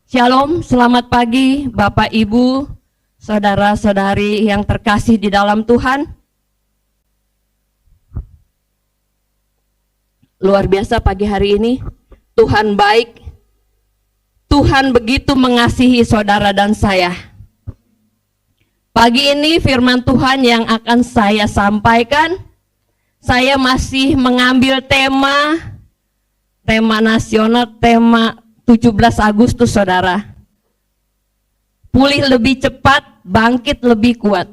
Shalom, selamat pagi Bapak Ibu, saudara-saudari yang terkasih di dalam Tuhan. Luar biasa pagi hari ini, Tuhan baik, Tuhan begitu mengasihi saudara dan saya. Pagi ini firman Tuhan yang akan saya sampaikan, saya masih mengambil tema nasional, tema 17 Agustus, saudara. Pulih lebih cepat, bangkit lebih kuat.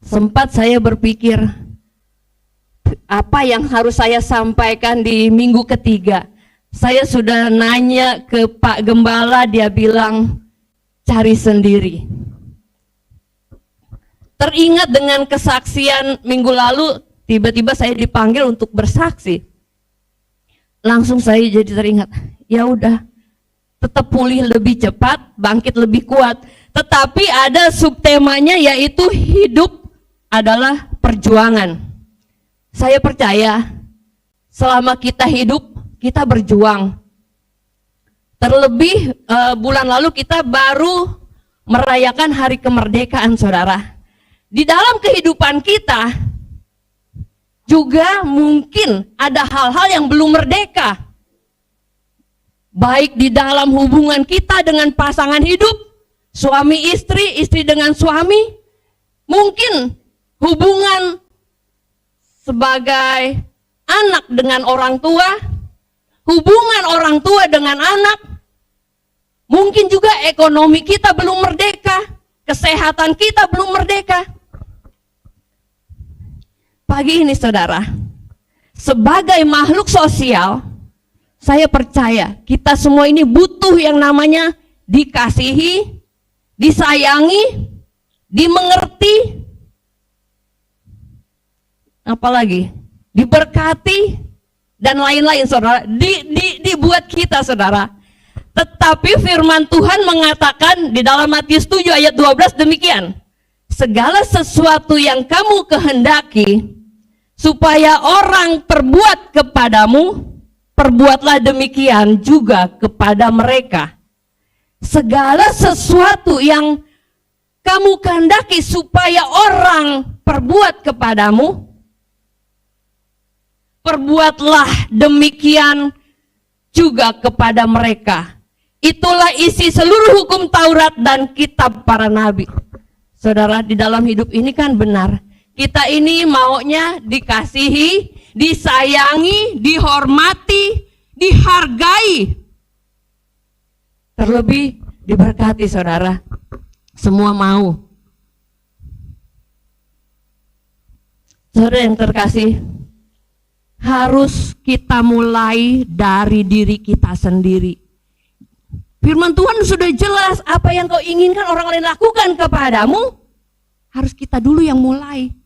Sempat saya berpikir, apa yang harus saya sampaikan di minggu ketiga? Saya sudah nanya ke Pak Gembala, dia bilang, cari sendiri. Teringat dengan kesaksian minggu lalu, tiba-tiba saya dipanggil untuk bersaksi. Langsung saya jadi teringat, ya udah, tetap pulih lebih cepat, bangkit lebih kuat. Tetapi ada subtemanya, yaitu hidup adalah perjuangan. Saya percaya selama kita hidup, kita berjuang. Terlebih bulan lalu kita baru merayakan hari kemerdekaan, saudara. Di dalam kehidupan kita juga mungkin ada hal-hal yang belum merdeka. Baik di dalam hubungan kita dengan pasangan hidup, suami istri, istri dengan suami, mungkin hubungan sebagai anak dengan orang tua, hubungan orang tua dengan anak, mungkin juga ekonomi kita belum merdeka, kesehatan kita belum merdeka. Pagi ini, saudara, sebagai makhluk sosial, saya percaya kita semua ini butuh yang namanya dikasihi, disayangi, dimengerti, apalagi diberkati, dan lain-lain, saudara. Dibuat kita, saudara. Tetapi firman Tuhan mengatakan di dalam Matius 7 ayat 12 demikian, segala sesuatu yang kamu kehendaki supaya orang perbuat kepadamu, perbuatlah demikian juga kepada mereka. Segala sesuatu yang kamu kehendaki supaya orang perbuat kepadamu, perbuatlah demikian juga kepada mereka. Itulah isi seluruh hukum Taurat dan kitab para nabi. Saudara, di dalam hidup ini kan benar, kita ini maunya dikasihi, disayangi, dihormati, dihargai, terlebih diberkati, saudara. Semua mau. Saudara yang terkasih, harus kita mulai dari diri kita sendiri. Firman Tuhan sudah jelas, apa yang kau inginkan orang lain lakukan kepadamu, harus kita dulu yang mulai.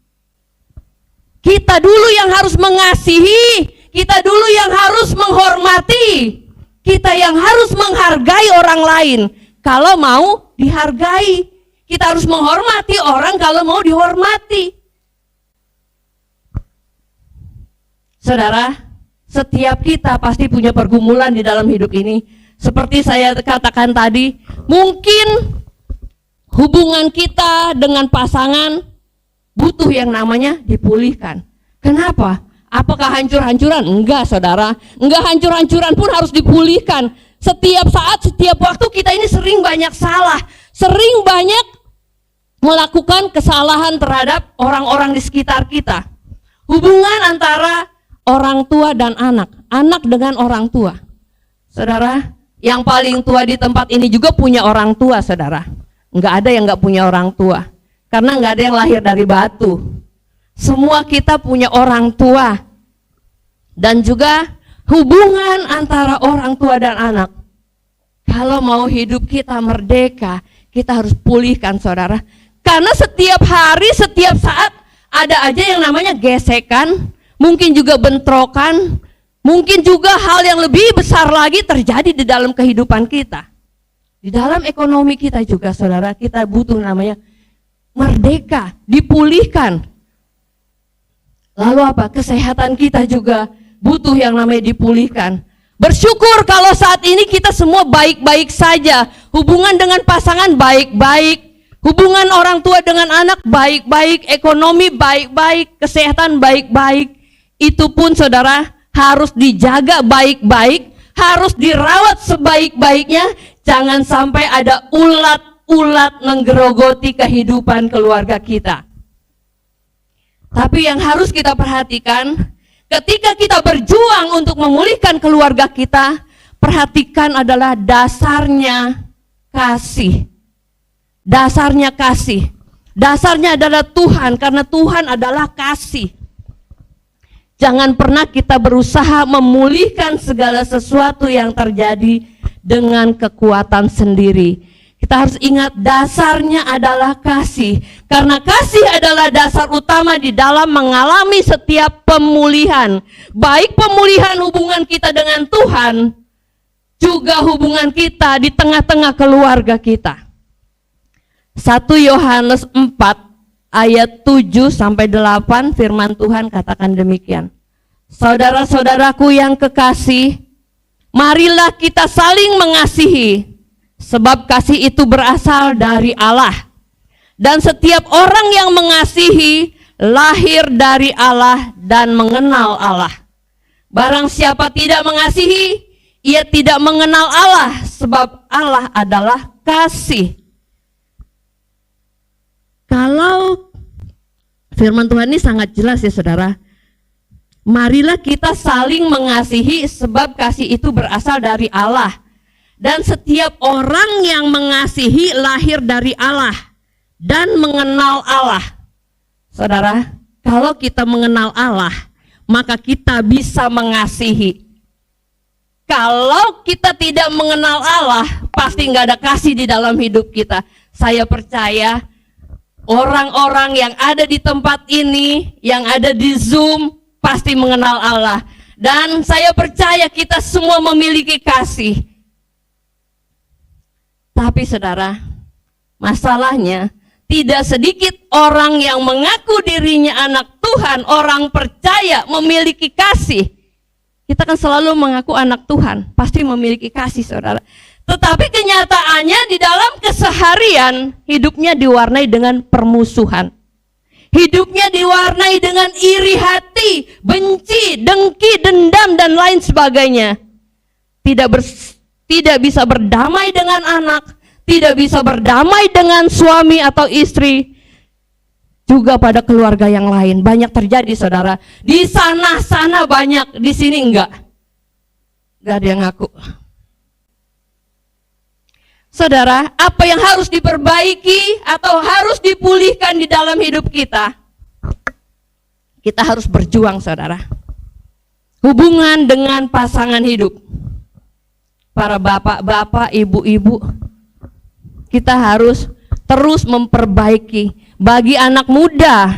Kita dulu yang harus mengasihi, kita dulu yang harus menghormati, kita yang harus menghargai orang lain. Kalau mau dihargai, kita harus menghormati orang kalau mau dihormati. Saudara, setiap kita pasti punya pergumulan di dalam hidup ini. Seperti saya katakan tadi, mungkin hubungan kita dengan pasangan butuh yang namanya dipulihkan. Kenapa? Apakah hancur-hancuran? Enggak, saudara. Enggak hancur-hancuran pun harus dipulihkan. Setiap saat, setiap waktu kita ini sering banyak salah. Sering banyak melakukan kesalahan terhadap orang-orang di sekitar kita. Hubungan antara orang tua dan anak. Anak dengan orang tua. Saudara, yang paling tua di tempat ini juga punya orang tua, saudara. Enggak ada yang enggak punya orang tua. Karena nggak ada yang lahir dari batu. Semua kita punya orang tua. Dan juga hubungan antara orang tua dan anak. Kalau mau hidup kita merdeka, kita harus pulihkan, saudara. Karena setiap hari, setiap saat ada aja yang namanya gesekan, mungkin juga bentrokan, mungkin juga hal yang lebih besar lagi terjadi di dalam kehidupan kita. Di dalam ekonomi kita juga, saudara, kita butuh namanya merdeka, dipulihkan. Lalu apa? Kesehatan kita juga butuh yang namanya dipulihkan. Bersyukur kalau saat ini kita semua baik-baik saja. Hubungan dengan pasangan baik-baik. Hubungan orang tua dengan anak baik-baik. Ekonomi baik-baik. Kesehatan baik-baik. Itu pun saudara harus dijaga baik-baik. Harus dirawat sebaik-baiknya. Jangan sampai ada ulat-ulat menggerogoti kehidupan keluarga kita. Tapi yang harus kita perhatikan, ketika kita berjuang untuk memulihkan keluarga kita, perhatikan adalah dasarnya kasih. Dasarnya kasih. Dasarnya adalah Tuhan, karena Tuhan adalah kasih. Jangan pernah kita berusaha memulihkan segala sesuatu yang terjadi dengan kekuatan sendiri. Kita harus ingat dasarnya adalah kasih. Karena kasih adalah dasar utama di dalam mengalami setiap pemulihan. Baik pemulihan hubungan kita dengan Tuhan, juga hubungan kita di tengah-tengah keluarga kita. 1 Yohanes 4 ayat 7-8 firman Tuhan katakan demikian. Saudara-saudaraku yang kekasih, marilah kita saling mengasihi. Sebab kasih itu berasal dari Allah. Dan setiap orang yang mengasihi lahir dari Allah dan mengenal Allah. Barang siapa tidak mengasihi, ia tidak mengenal Allah, sebab Allah adalah kasih. Kalau firman Tuhan ini sangat jelas ya saudara. Marilah kita saling mengasihi sebab kasih itu berasal dari Allah. Dan setiap orang yang mengasihi lahir dari Allah dan mengenal Allah. Saudara, kalau kita mengenal Allah, maka kita bisa mengasihi. Kalau kita tidak mengenal Allah, pasti nggak ada kasih di dalam hidup kita. Saya percaya orang-orang yang ada di tempat ini, yang ada di Zoom, pasti mengenal Allah. Dan saya percaya kita semua memiliki kasih. Tapi saudara, masalahnya tidak sedikit orang yang mengaku dirinya anak Tuhan, orang percaya memiliki kasih. Kita kan selalu mengaku anak Tuhan, pasti memiliki kasih saudara. Tetapi kenyataannya di dalam keseharian, hidupnya diwarnai dengan permusuhan. Hidupnya diwarnai dengan iri hati, benci, dengki, dendam, dan lain sebagainya. Tidak bisa berdamai dengan anak, tidak bisa berdamai dengan suami atau istri, juga pada keluarga yang lain. Banyak terjadi saudara. Di sana banyak, di sini enggak ada yang ngaku. Saudara, apa yang harus diperbaiki atau harus dipulihkan di dalam hidup kita? Kita harus berjuang saudara. Hubungan dengan pasangan hidup. Para bapak-bapak, ibu-ibu, kita harus terus memperbaiki. Bagi anak muda,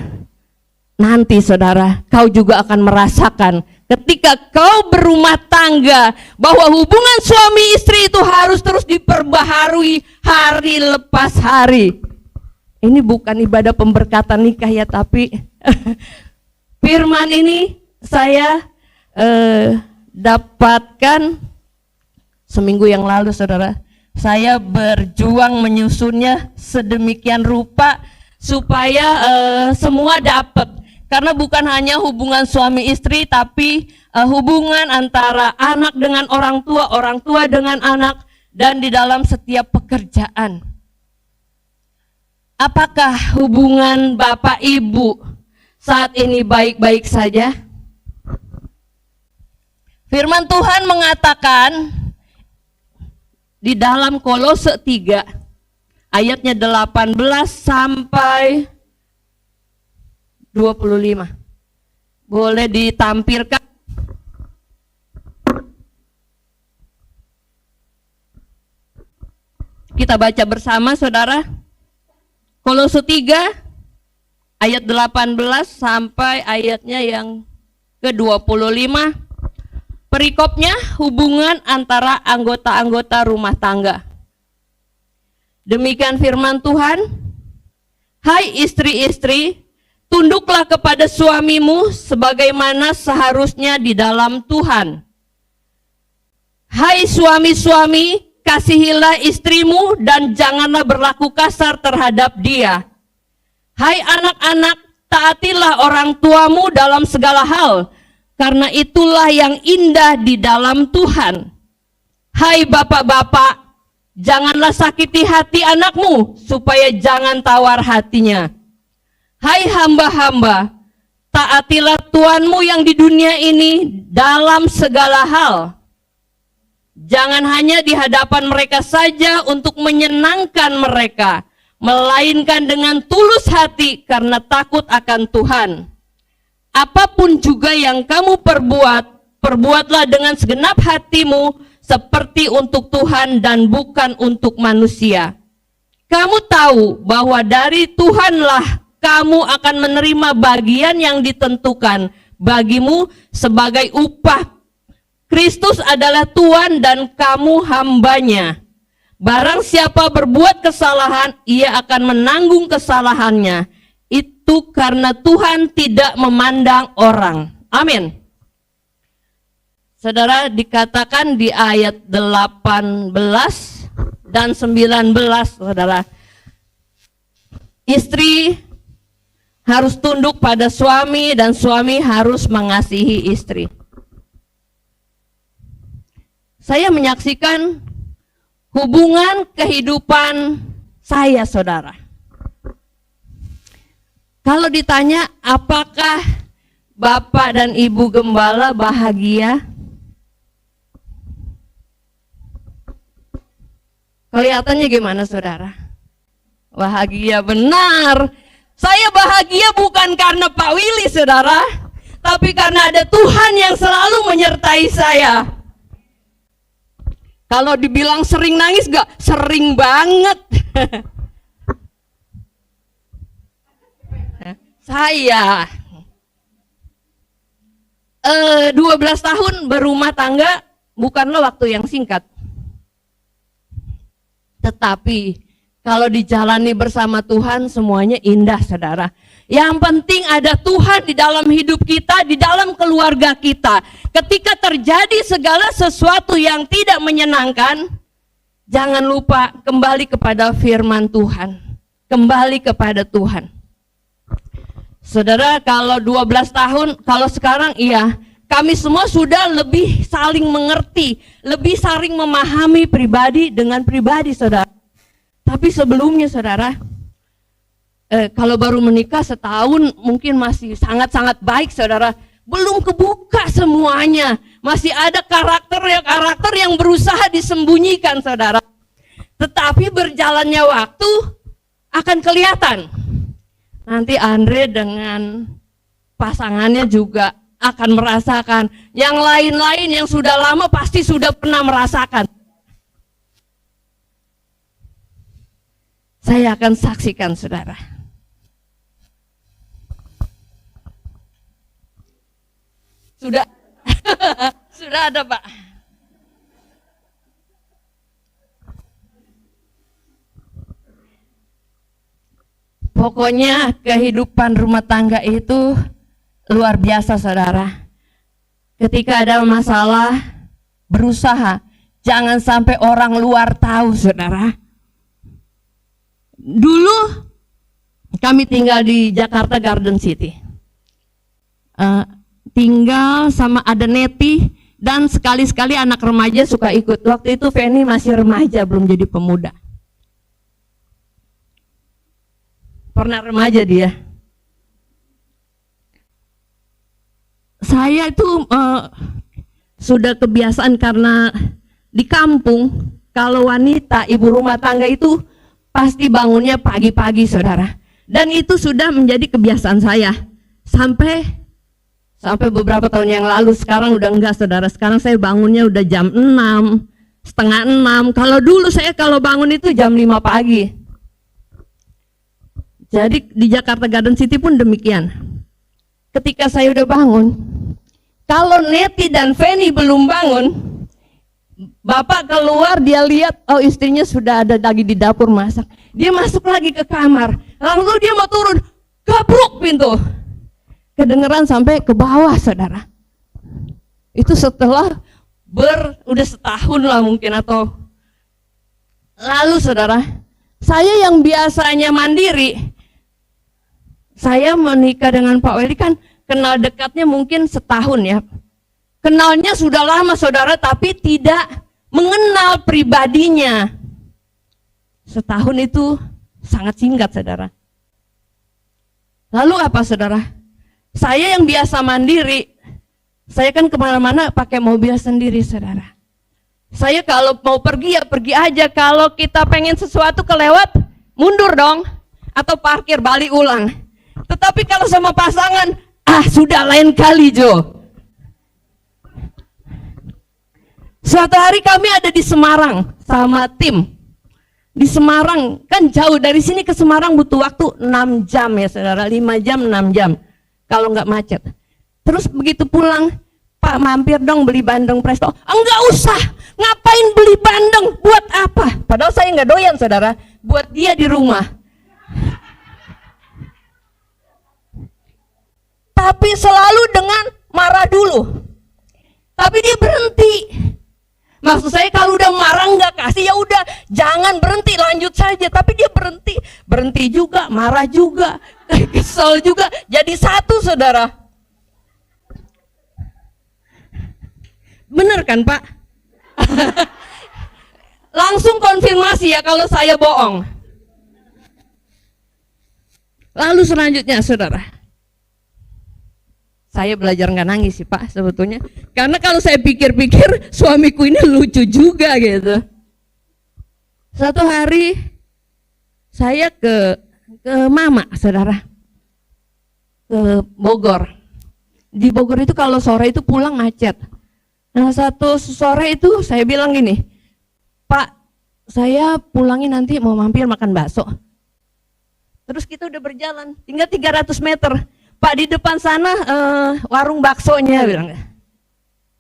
nanti saudara, kau juga akan merasakan ketika kau berumah tangga, bahwa hubungan suami istri itu harus terus diperbaharui hari lepas hari. Ini bukan ibadah pemberkatan nikah ya, tapi firman ini saya dapatkan seminggu yang lalu saudara. Saya berjuang menyusunnya sedemikian rupa supaya semua dapat. Karena bukan hanya hubungan suami istri, tapi hubungan antara anak dengan orang tua dengan anak, dan di dalam setiap pekerjaan. Apakah hubungan bapak ibu saat ini baik-baik saja? Firman Tuhan mengatakan di dalam Kolose 3 ayatnya 18 sampai 25. Boleh ditampilkan? Kita baca bersama saudara. Kolose 3 ayat 18 sampai ayatnya yang ke-25. Perikopnya hubungan antara anggota-anggota rumah tangga. Demikian firman Tuhan. Hai istri-istri, tunduklah kepada suamimu sebagaimana seharusnya di dalam Tuhan. Hai suami-suami, kasihilah istrimu dan janganlah berlaku kasar terhadap dia. Hai anak-anak, taatilah orang tuamu dalam segala hal, karena itulah yang indah di dalam Tuhan. Hai bapak-bapak, janganlah sakiti hati anakmu, supaya jangan tawar hatinya. Hai hamba-hamba, taatilah Tuhanmu yang di dunia ini dalam segala hal. Jangan hanya di hadapan mereka saja untuk menyenangkan mereka, melainkan dengan tulus hati karena takut akan Tuhan. Apapun juga yang kamu perbuat, perbuatlah dengan segenap hatimu seperti untuk Tuhan dan bukan untuk manusia. Kamu tahu bahwa dari Tuhanlah kamu akan menerima bagian yang ditentukan bagimu sebagai upah. Kristus adalah Tuhan dan kamu hambanya. Barang siapa berbuat kesalahan, ia akan menanggung kesalahannya. Itu karena Tuhan tidak memandang orang. Amin. Saudara, dikatakan di ayat 18 dan 19, saudara, istri harus tunduk pada suami dan suami harus mengasihi istri. Saya menyaksikan hubungan kehidupan saya, saudara. Kalau ditanya apakah Bapak dan Ibu Gembala bahagia? Kelihatannya gimana, saudara? Bahagia, benar. Saya bahagia bukan karena Pak Willy, saudara, tapi karena ada Tuhan yang selalu menyertai saya. Kalau dibilang sering nangis, gak? Sering banget. Saya 12 tahun berumah tangga bukanlah waktu yang singkat. Tetapi kalau dijalani bersama Tuhan semuanya indah, saudara. Yang penting ada Tuhan di dalam hidup kita, di dalam keluarga kita. Ketika terjadi segala sesuatu yang tidak menyenangkan, jangan lupa kembali kepada firman Tuhan. Kembali kepada Tuhan. Saudara, kalau 12 tahun, kalau sekarang iya, kami semua sudah lebih saling mengerti, lebih saling memahami pribadi dengan pribadi, saudara. Tapi sebelumnya, saudara, kalau baru menikah setahun mungkin masih sangat-sangat baik, saudara. Belum kebuka semuanya. Masih ada karakter yang berusaha disembunyikan, saudara. Tetapi berjalannya waktu akan kelihatan. Nanti Andre dengan pasangannya juga akan merasakan. Yang lain-lain yang sudah lama pasti sudah pernah merasakan. Saya akan saksikan, saudara. Sudah, sudah ada, Pak. Pokoknya kehidupan rumah tangga itu luar biasa, saudara. Ketika ada masalah, berusaha jangan sampai orang luar tahu, saudara. Dulu kami tinggal di Jakarta Garden City. Tinggal sama ada Neti dan sekali-sekali anak remaja suka ikut. Waktu itu Feni masih remaja, belum jadi pemuda. Pernah remaja dia. Saya itu sudah kebiasaan karena di kampung kalau wanita ibu rumah tangga itu pasti bangunnya pagi-pagi, saudara. Dan itu sudah menjadi kebiasaan saya sampai beberapa tahun yang lalu. Sekarang udah enggak, saudara. Sekarang saya bangunnya udah jam 6, setengah 6. Kalau dulu saya kalau bangun itu jam 5 pagi. Jadi di Jakarta Garden City pun demikian. Ketika saya udah bangun, kalau Neti dan Feni belum bangun, Bapak keluar, dia lihat, oh istrinya sudah ada lagi di dapur masak. Dia masuk lagi ke kamar, lalu dia mau turun, gabruk pintu. Kedengeran sampai ke bawah, saudara. Itu setelah udah setahun lah mungkin atau lalu saudara, saya yang biasanya mandiri, saya menikah dengan Pak Weli kan kenal dekatnya mungkin setahun ya. Kenalnya sudah lama saudara, tapi tidak mengenal pribadinya. Setahun itu sangat singkat saudara. Lalu apa saudara? Saya yang biasa mandiri, saya kan kemana-mana pakai mobil sendiri saudara. Saya kalau mau pergi ya pergi aja, kalau kita pengen sesuatu kelewat, mundur dong. Atau parkir, balik ulang. Tetapi kalau sama pasangan, sudah lain kali Jo. Suatu hari kami ada di Semarang sama tim. Di Semarang, kan jauh dari sini ke Semarang butuh waktu 6 jam ya saudara, 5 jam, 6 jam. Kalau nggak macet. Terus begitu pulang, Pak mampir dong beli bandeng presto. Enggak usah, ngapain beli bandeng, buat apa? Padahal saya nggak doyan saudara, buat dia di rumah. Tapi selalu dengan marah dulu. Tapi dia berhenti. Maksud saya kalau udah marah nggak kasih ya udah, jangan berhenti, lanjut saja. Tapi dia berhenti juga, marah juga, kesel juga, jadi satu saudara. Bener kan Pak? Langsung konfirmasi ya kalau saya bohong. Lalu selanjutnya saudara, saya belajar nggak nangis sih Pak sebetulnya, karena kalau saya pikir-pikir suamiku ini lucu juga gitu. Satu hari saya ke Mama saudara, ke Bogor. Di Bogor itu kalau sore itu pulang macet. Nah satu sore itu saya bilang gini, Pak saya pulangin nanti mau mampir makan bakso. Terus kita udah berjalan, tinggal 300 meter. Pak di depan sana warung baksonya bilang.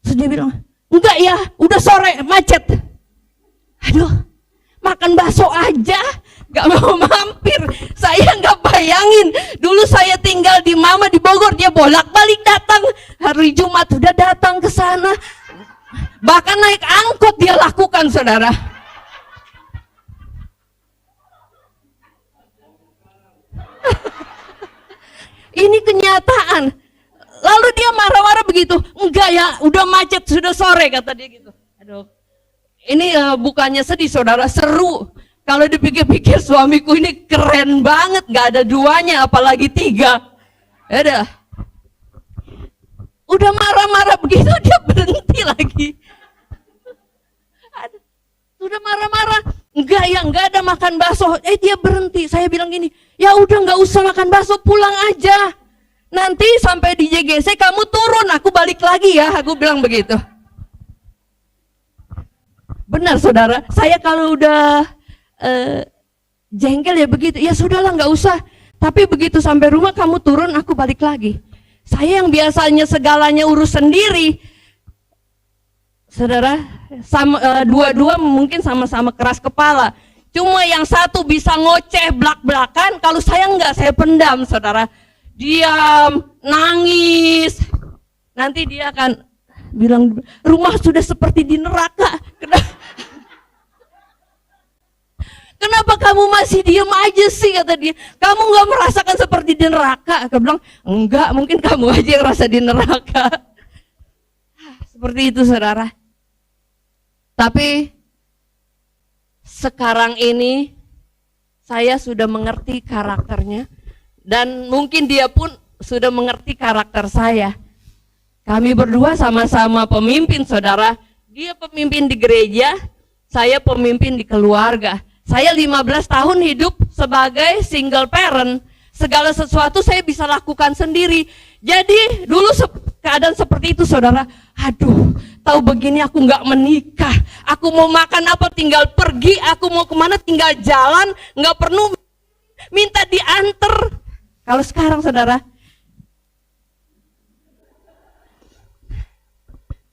Terus dia bilang, enggak ya, udah sore macet. Aduh, makan bakso aja, gak mau mampir. Saya gak bayangin, dulu saya tinggal di Mama di Bogor, dia bolak-balik datang. Hari Jumat udah datang ke sana. Bahkan naik angkot dia lakukan saudara. Ini kenyataan. Lalu dia marah-marah begitu. Enggak ya, udah macet, sudah sore kata dia gitu. Aduh. Ini bukannya sedih saudara, seru. Kalau dipikir-pikir suamiku ini keren banget, gak ada duanya apalagi 3. Ya udah marah-marah begitu dia berhenti lagi. Sudah marah-marah. Enggak ya, enggak ada makan bakso. Dia berhenti. Saya bilang gini, ya udah enggak usah makan bakso, pulang aja. Nanti sampai di JGC kamu turun, aku balik lagi ya. Aku bilang begitu. Benar saudara, saya kalau udah jengkel ya begitu. Ya sudahlah enggak usah. Tapi begitu sampai rumah kamu turun, aku balik lagi. Saya yang biasanya segalanya urus sendiri. Saudara, dua-dua mungkin sama-sama keras kepala. Cuma yang satu bisa ngoceh belak-belakan, kalau saya enggak, saya pendam saudara. Diam, nangis. Nanti dia akan bilang, rumah sudah seperti di neraka. Kenapa kamu masih diam aja sih, kata dia. Kamu enggak merasakan seperti di neraka. Aku bilang, enggak, mungkin kamu aja yang rasa di neraka. Seperti itu saudara. Tapi sekarang ini saya sudah mengerti karakternya dan mungkin dia pun sudah mengerti karakter saya. Kami berdua sama-sama pemimpin saudara. Dia pemimpin di gereja, saya pemimpin di keluarga. Saya 15 tahun hidup sebagai single parent. Segala sesuatu saya bisa lakukan sendiri. Jadi dulu keadaan seperti itu saudara. Aduh, tahu begini aku nggak menikah. Aku mau makan apa tinggal pergi. Aku mau kemana tinggal jalan. Nggak perlu minta diantar. Kalau sekarang saudara.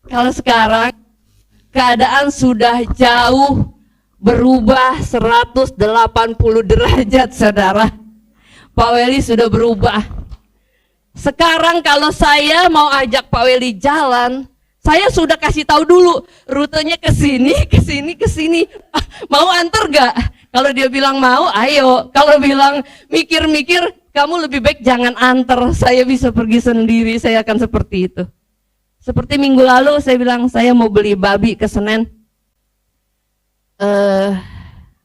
Kalau sekarang keadaan sudah jauh berubah 180 derajat saudara. Pak Weli sudah berubah. Sekarang kalau saya mau ajak Pak Weli jalan, Saya sudah kasih tahu dulu rutenya ke sini, ke sini, ke sini. Mau antar gak? Kalau dia bilang mau, ayo. Kalau bilang mikir-mikir, kamu lebih baik jangan antar. Saya bisa pergi sendiri, saya akan seperti itu. Seperti minggu lalu saya bilang saya mau beli babi ke Senen.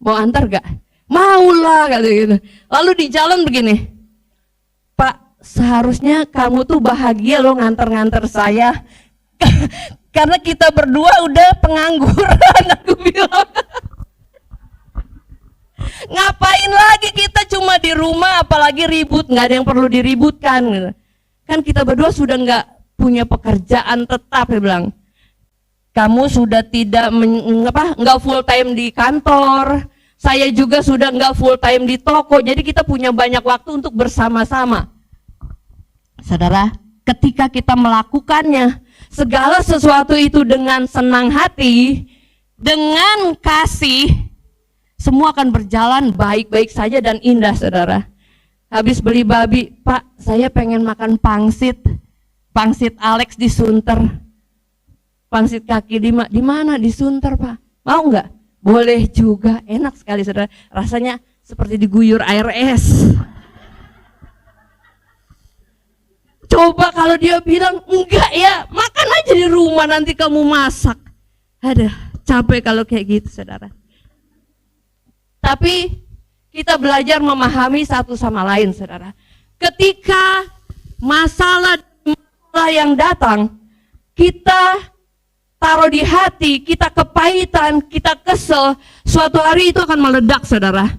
Mau antar gak? Mau lah, kata gitu. Lalu di jalan begini, Pak, seharusnya kamu tuh bahagia loh nganter-nganter saya. Karena kita berdua udah pengangguran, aku bilang. Ngapain lagi kita cuma di rumah, apalagi ribut, nggak ada yang perlu diributkan. Kan kita berdua sudah nggak punya pekerjaan tetap, dia bilang. Kamu sudah tidak nggak full time di kantor, saya juga sudah nggak full time di toko, jadi kita punya banyak waktu untuk bersama-sama. Saudara, ketika kita melakukannya, segala sesuatu itu dengan senang hati, dengan kasih, semua akan berjalan baik-baik saja dan indah, saudara. Habis beli babi, Pak, saya pengen makan pangsit Alex di Sunter, pangsit kaki 5, di mana? Di Sunter, Pak. Mau nggak? Boleh juga, enak sekali, saudara. Rasanya seperti diguyur air es. Coba kalau dia bilang, enggak ya, makan aja di rumah, nanti kamu masak. Aduh, capek kalau kayak gitu, saudara. Tapi kita belajar memahami satu sama lain, saudara. Ketika masalah yang datang, kita taruh di hati, kita kepahitan, kita kesel, suatu hari itu akan meledak, saudara.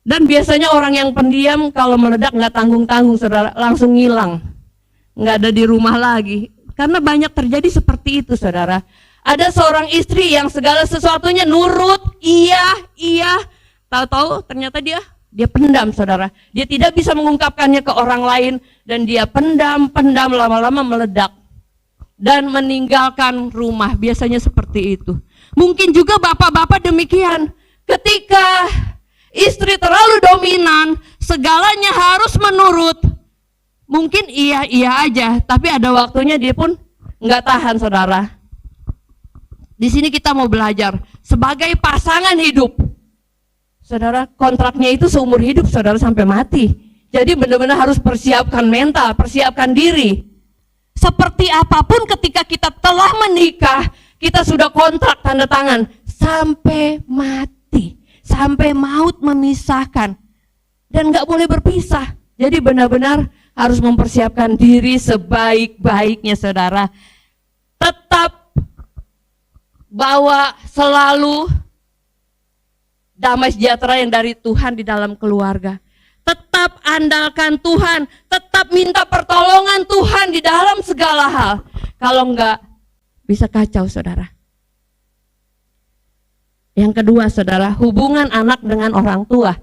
Dan biasanya orang yang pendiam kalau meledak nggak tanggung-tanggung, saudara, langsung ngilang, nggak ada di rumah lagi. Karena banyak terjadi seperti itu, saudara. Ada seorang istri yang segala sesuatunya nurut, iya, tahu-tahu ternyata dia pendam, saudara. Dia tidak bisa mengungkapkannya ke orang lain dan dia pendam, lama-lama meledak dan meninggalkan rumah. Biasanya seperti itu. Mungkin juga bapak-bapak demikian. Ketika istri terlalu dominan, segalanya harus menurut. Mungkin iya aja, tapi ada waktunya dia pun nggak tahan, saudara. Di sini kita mau belajar sebagai pasangan hidup, saudara. Kontraknya itu seumur hidup, saudara, sampai mati. Jadi benar-benar harus persiapkan mental, persiapkan diri. Seperti apapun ketika kita telah menikah, kita sudah kontrak tanda tangan sampai mati. Sampai maut memisahkan, dan nggak boleh berpisah. Jadi benar-benar harus mempersiapkan diri sebaik-baiknya, saudara. Tetap bawa selalu damai sejahtera yang dari Tuhan di dalam keluarga. Tetap andalkan Tuhan, tetap minta pertolongan Tuhan di dalam segala hal. Kalau enggak, bisa kacau, saudara. Yang kedua, saudara, hubungan anak dengan orang tua.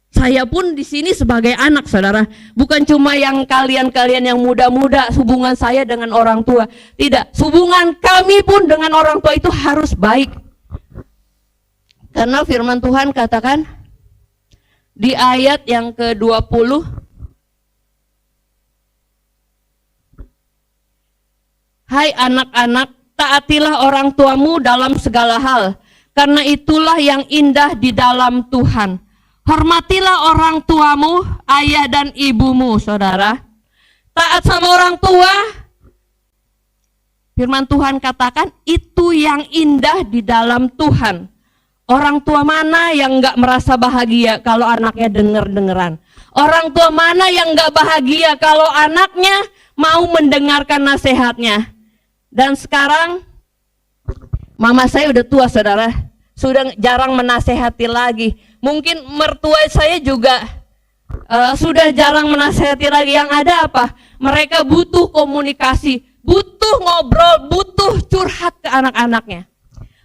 Saya pun di sini sebagai anak, saudara. Bukan cuma yang kalian-kalian yang muda-muda, hubungan saya dengan orang tua. Tidak, hubungan kami pun dengan orang tua itu harus baik. Karena firman Tuhan katakan di ayat yang ke-20, hai anak-anak, taatilah orang tuamu dalam segala hal, karena itulah yang indah di dalam Tuhan. Hormatilah orang tuamu, ayah dan ibumu, saudara. Taat sama orang tua, firman Tuhan katakan itu yang indah di dalam Tuhan. Orang tua mana yang gak merasa bahagia kalau anaknya denger-dengeran? Orang tua mana yang gak bahagia kalau anaknya mau mendengarkan nasihatnya? Dan sekarang mama saya udah tua, saudara, sudah jarang menasehati lagi. Mungkin mertua saya juga sudah jarang menasehati lagi. Yang ada apa? Mereka butuh komunikasi, butuh ngobrol, butuh curhat ke anak-anaknya.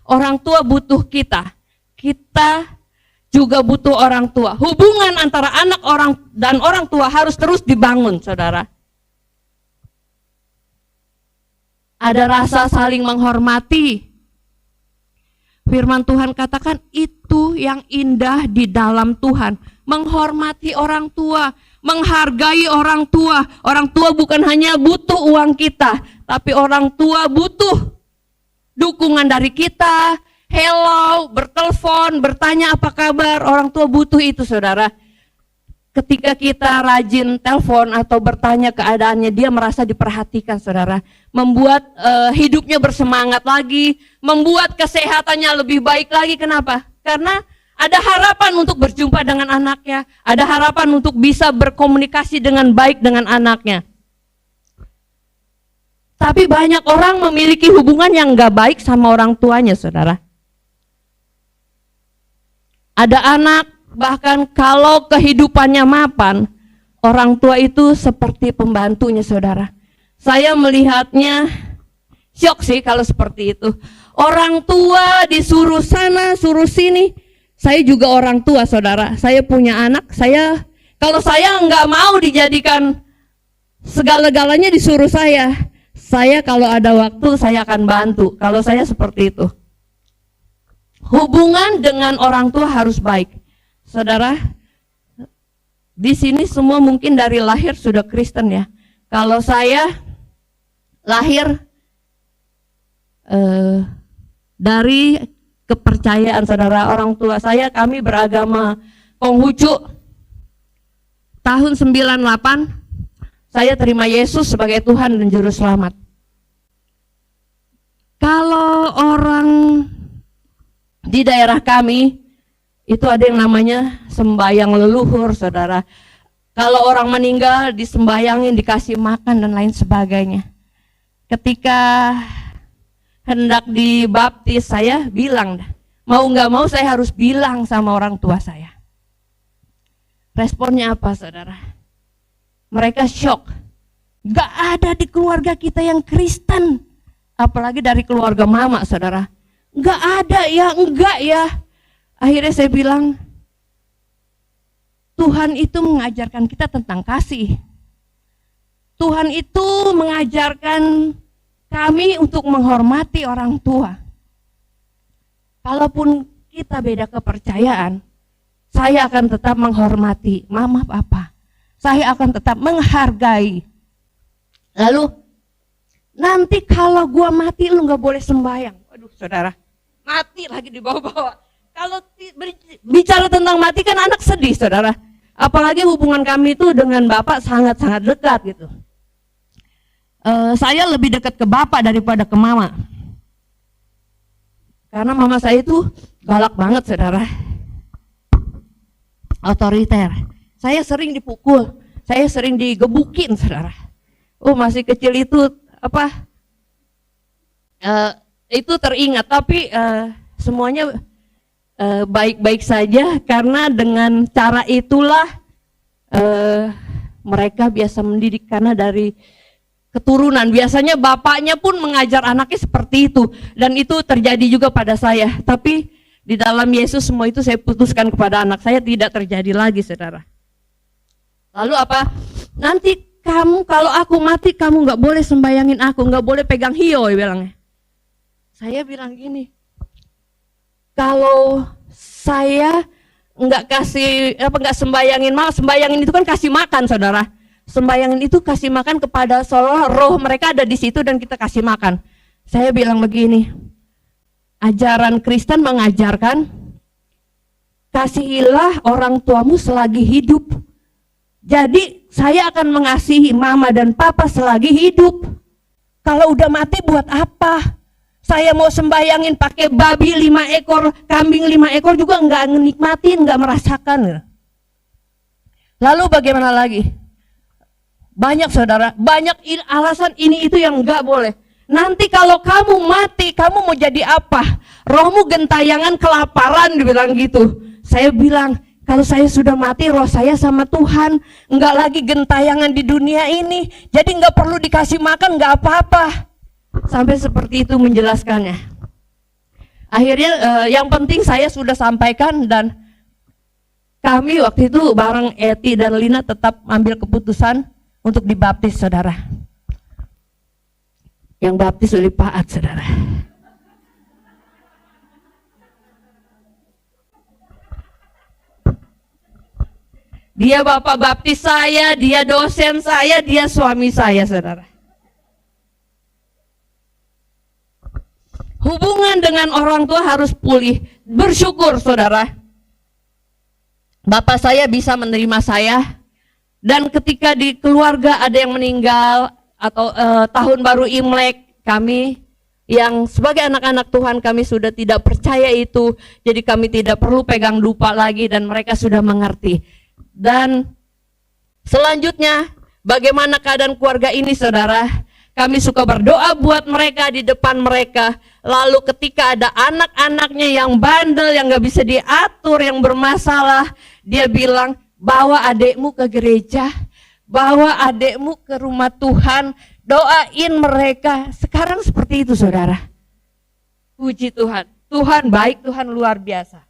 Orang tua butuh kita. Kita juga butuh orang tua. Hubungan antara anak dan orang tua harus terus dibangun, saudara. Ada rasa saling menghormati. Firman Tuhan katakan itu yang indah di dalam Tuhan. Menghormati orang tua, menghargai orang tua. Orang tua bukan hanya butuh uang kita, Tapi orang tua butuh dukungan dari kita, hello, bertelepon, bertanya apa kabar. Orang tua butuh itu, saudara. Ketika kita rajin telepon atau bertanya keadaannya, dia merasa diperhatikan, saudara. Membuat hidupnya bersemangat lagi, membuat kesehatannya lebih baik lagi. Kenapa? Karena ada harapan untuk berjumpa dengan anaknya, ada harapan untuk bisa berkomunikasi dengan baik dengan anaknya. Tapi banyak orang memiliki hubungan yang gak baik sama orang tuanya, saudara. Ada anak, bahkan kalau kehidupannya mapan, orang tua itu seperti pembantunya, saudara. Saya melihatnya syok sih kalau seperti itu. Orang tua disuruh sana, suruh sini. Saya juga orang tua, saudara. Saya punya anak, kalau saya nggak mau dijadikan segala-galanya disuruh saya kalau ada waktu saya akan bantu. Kalau saya seperti itu. Hubungan dengan orang tua harus baik. Saudara, di sini semua mungkin dari lahir sudah Kristen ya. Kalau saya lahir dari kepercayaan, saudara. Orang tua saya, kami beragama Konghucu. Tahun 98 saya terima Yesus sebagai Tuhan dan Juru Selamat. Kalau orang di daerah kami itu ada yang namanya sembahyang leluhur, saudara. Kalau orang meninggal disembayangin, dikasih makan dan lain sebagainya. Ketika hendak dibaptis, saya bilang, mau nggak mau saya harus bilang sama orang tua saya. Responnya apa, saudara? Mereka shock. Gak ada di keluarga kita yang Kristen, apalagi dari keluarga mama, saudara. Gak ada ya, enggak ya. Akhirnya saya bilang, Tuhan itu mengajarkan kita tentang kasih. Tuhan itu mengajarkan kami untuk menghormati orang tua. Kalaupun kita beda kepercayaan, saya akan tetap menghormati mama papa. Saya akan tetap menghargai. Lalu nanti kalau gua mati lu nggak boleh sembahyang. Aduh, saudara, mati lagi dibawa-bawa. Kalau bicara tentang mati kan anak sedih, saudara. Apalagi hubungan kami itu dengan bapak sangat-sangat dekat gitu. Saya lebih dekat ke bapak daripada ke mama. Karena mama saya itu galak banget, saudara. Otoriter. Saya sering dipukul, saya sering digebukin, saudara. Masih kecil itu itu teringat, tapi semuanya baik-baik saja karena dengan cara itulah mereka biasa mendidik, karena dari keturunan biasanya bapaknya pun mengajar anaknya seperti itu, dan itu terjadi juga pada saya. Tapi di dalam Yesus semua itu saya putuskan kepada anak saya tidak terjadi lagi, saudara. Lalu apa? Nanti kamu kalau aku mati kamu nggak boleh sembayangin aku, nggak boleh pegang hiyo, bilangnya. Saya bilang gini, kalau saya nggak sembayangin, malah sembayangin itu kan kasih makan, saudara. Sembayangin itu kasih makan kepada seolah roh mereka ada di situ dan kita kasih makan. Saya bilang begini, ajaran Kristen mengajarkan kasihilah orang tuamu selagi hidup. Jadi saya akan mengasihi mama dan papa selagi hidup. Kalau udah mati buat apa? Saya mau sembayangin pakai babi 5 ekor, kambing 5 ekor juga nggak nikmatin, nggak merasakan. Lalu bagaimana lagi? Banyak, saudara, banyak alasan ini itu yang nggak boleh. Nanti kalau kamu mati, kamu mau jadi apa? Rohmu gentayangan kelaparan, dibilang gitu. Saya bilang, kalau saya sudah mati, roh saya sama Tuhan, nggak lagi gentayangan di dunia ini, jadi nggak perlu dikasih makan, nggak apa-apa. Sampai seperti itu menjelaskannya. Akhirnya yang penting saya sudah sampaikan, dan kami waktu itu bareng Eti dan Lina tetap ambil keputusan untuk dibaptis, saudara. Yang baptis oleh Paat, saudara. Dia bapak baptis saya, dia dosen saya, dia suami saya, saudara. Hubungan dengan orang tua harus pulih. Bersyukur saudara, bapak saya bisa menerima saya. Dan ketika di keluarga ada yang meninggal atau tahun baru Imlek, kami yang sebagai anak-anak Tuhan kami sudah tidak percaya itu, jadi kami tidak perlu pegang dupa lagi dan mereka sudah mengerti. Dan selanjutnya bagaimana keadaan keluarga ini saudara? Kami suka berdoa buat mereka di depan mereka. Lalu ketika ada anak-anaknya yang bandel, yang gak bisa diatur, yang bermasalah, dia bilang, bawa adekmu ke gereja, bawa adekmu ke rumah Tuhan, doain mereka. Sekarang seperti itu saudara. Puji Tuhan, Tuhan baik, Tuhan luar biasa.